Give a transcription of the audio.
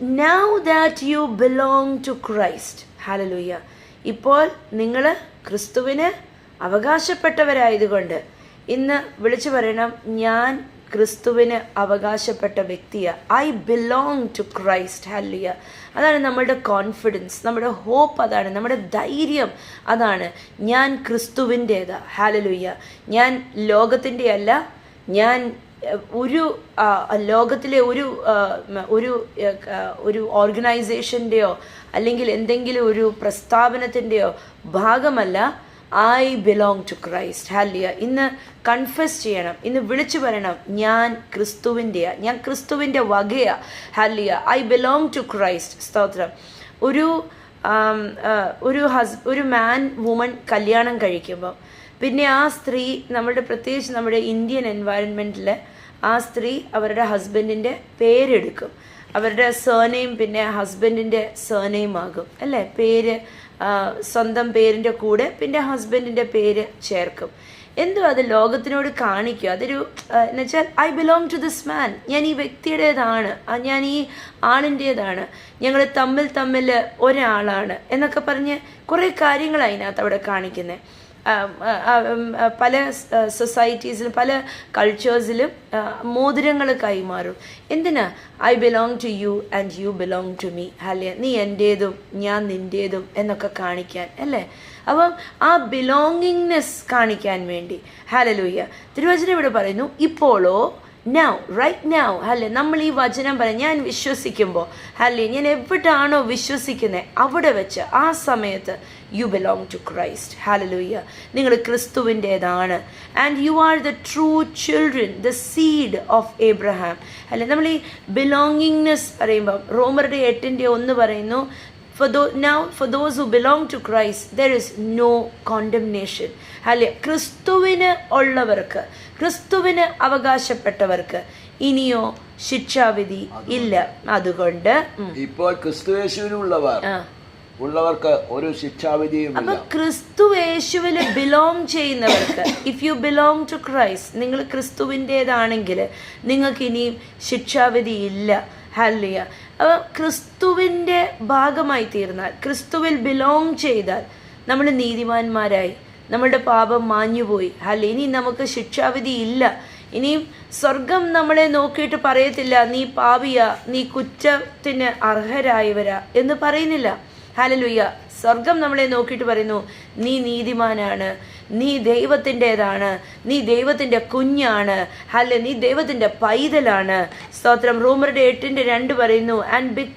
now that you belong to Christ. Hallelujah. ഇപ്പോൾ നിങ്ങൾ ക്രിസ്തുവിന് അവകാശപ്പെട്ടവരായതുകൊണ്ട് ഇന്ന് വിളിച്ചു പറയണം, ഞാൻ ക്രിസ്തുവിന് അവകാശപ്പെട്ട വ്യക്തിയാണ്. I belong to Christ. Hallelujah. അതാണ് നമ്മുടെ കോൺഫിഡൻസ്, നമ്മുടെ ഹോപ്പ്, അതാണ് നമ്മുടെ ധൈര്യം, അതാണ് ഞാൻ ക്രിസ്തുവിൻ്റേതാ. ഹല്ലേലൂയ. ഞാൻ ലോകത്തിൻ്റെ അല്ല, ഞാൻ ഒരു ലോകത്തിലെ ഒരു ഓർഗനൈസേഷൻ്റെയോ അല്ലെങ്കിൽ എന്തെങ്കിലും ഒരു പ്രസ്ഥാപനത്തിൻ്റെയോ ഭാഗമല്ല. I belong to Christ. Hallelujah. ഇന്ന് കൺഫെസ് ചെയ്യണം, ഇന്ന് വിളിച്ചു പറയണം, ഞാൻ ക്രിസ്തുവിൻ്റെയാ, ഞാൻ ക്രിസ്തുവിൻ്റെ വകയാ. ഹല്ലേലൂയ. I belong to Christ. സ്തോത്രം. ഒരു മാൻ വുമൺ കല്യാണം കഴിക്കുമ്പോൾ പിന്നെ ആ സ്ത്രീ, പ്രത്യേകിച്ച് നമ്മുടെ ഇന്ത്യൻ എൻവയറൺമെൻറ്റിൽ ആ സ്ത്രീ അവരുടെ ഹസ്ബൻഡിൻ്റെ പേരെടുക്കും. അവരുടെ സർനെയിം പിന്നെ ഹസ്ബൻഡിൻ്റെ സർനെയിം ആകും, അല്ലേ? പേര് സ്വന്തം പേരിൻ്റെ കൂടെ പിന്നെ ഹസ്ബൻഡിൻ്റെ പേര് ചേർക്കും. എന്തോ അത് ലോകത്തിനോട് കാണിക്കുക. അതൊരു എന്നുവെച്ചാൽ I belong to this man, ഞാൻ ഈ വ്യക്തിയുടേതാണ്, ഞാൻ ഈ ആളിൻ്റേതാണ്, ഞങ്ങൾ തമ്മിൽ ഒരാളാണ് എന്നൊക്കെ പറഞ്ഞ് കുറേ കാര്യങ്ങൾ അതിനകത്ത് അവിടെ കാണിക്കുന്നത്. പല സൊസൈറ്റീസിലും പല കൾച്ചേഴ്സിലും മോതിരങ്ങൾ കൈമാറും. എന്തിനാ? I belong to you and you belong to me. അല്ലേ? നീ എൻ്റേതും ഞാൻ നിൻ്റേതും എന്നൊക്കെ കാണിക്കാൻ, അല്ലേ? അപ്പം ആ ബിലോങ്ങിങ്നെസ് കാണിക്കാൻ വേണ്ടി. ഹല്ലേലൂയ. തിരുവചനം ഇവിടെ പറയുന്നു, ഇപ്പോഴോ, നൗ, റൈറ്റ് നൗ. അല്ലേ? നമ്മൾ ഈ വചനം പറയാം, ഞാൻ വിശ്വസിക്കുമ്പോൾ, അല്ലേ, ഞാൻ എവിടാണോ വിശ്വസിക്കുന്നത് അവിടെ വെച്ച് ആ സമയത്ത് you belong to Christ. Hallelujah. നിങ്ങൾ ക്രിസ്തുവിൻ്റേതാണ്. And you are the true children, the seed of Abraham. അല്ലേ? നമ്മൾ ഈ ബിലോങ്ങിങ്നെസ് പറയുമ്പം റോമറുടെ 8:1 പറയുന്നു, For those who belong to Christ, there is no condemnation. അല്ലേ? ക്രിസ്തുവിന് ഉള്ളവർക്ക്, ക്രിസ്തുവിന് അവകാശപ്പെട്ടവർക്ക് ഇനിയോ ശിക്ഷാവിധി ഇല്ല. അതുകൊണ്ട് ഇപ്പോൾ ക്രിസ്തുയേശുവിനുള്ളവർക്ക് ഒരു ശിക്ഷാവിധിയും. അപ്പൊ ക്രിസ്തു യേശുവിന് ബിലോങ് ചെയ്യുന്നവർക്ക്, if you belong to Christ, നിങ്ങൾ ക്രിസ്തുവിൻ്റേതാണെങ്കിൽ നിങ്ങൾക്ക് ഇനിയും ശിക്ഷാവിധി ഇല്ല. ഹല്ലേലൂയ. അപ്പോൾ ക്രിസ്തുവിൻ്റെ ഭാഗമായി തീർന്നാൽ, ക്രിസ്തുവിൽ ബിലോങ് ചെയ്താൽ നമ്മൾ നീതിമാന്മാരായി, നമ്മളുടെ പാപം മാഞ്ഞുപോയി. ഹല്ലേലൂയ. ഇനി നമുക്ക് ശിക്ഷാവിധി ഇല്ല. ഇനിയും സ്വർഗം നമ്മളെ നോക്കിയിട്ട് പറയത്തില്ല, നീ പാപിയാ, നീ കുറ്റത്തിന് അർഹരായവരാ എന്ന് പറയുന്നില്ല. ഹല്ലേലൂയ. സ്വർഗം നമ്മളെ നോക്കിയിട്ട് പറയുന്നു, നീ നീതിമാനാണ്, നീ ദൈവത്തിൻ്റെതാണ്, നീ ദൈവത്തിൻ്റെ കുഞ്ഞാണ്. ഹല്ലേലൂയ. നീ ദൈവത്തിൻ്റെ പൈതലാണ്. സ്തോത്രം. റോമറുടെ 8:2 പറയുന്നു, ആൻഡ്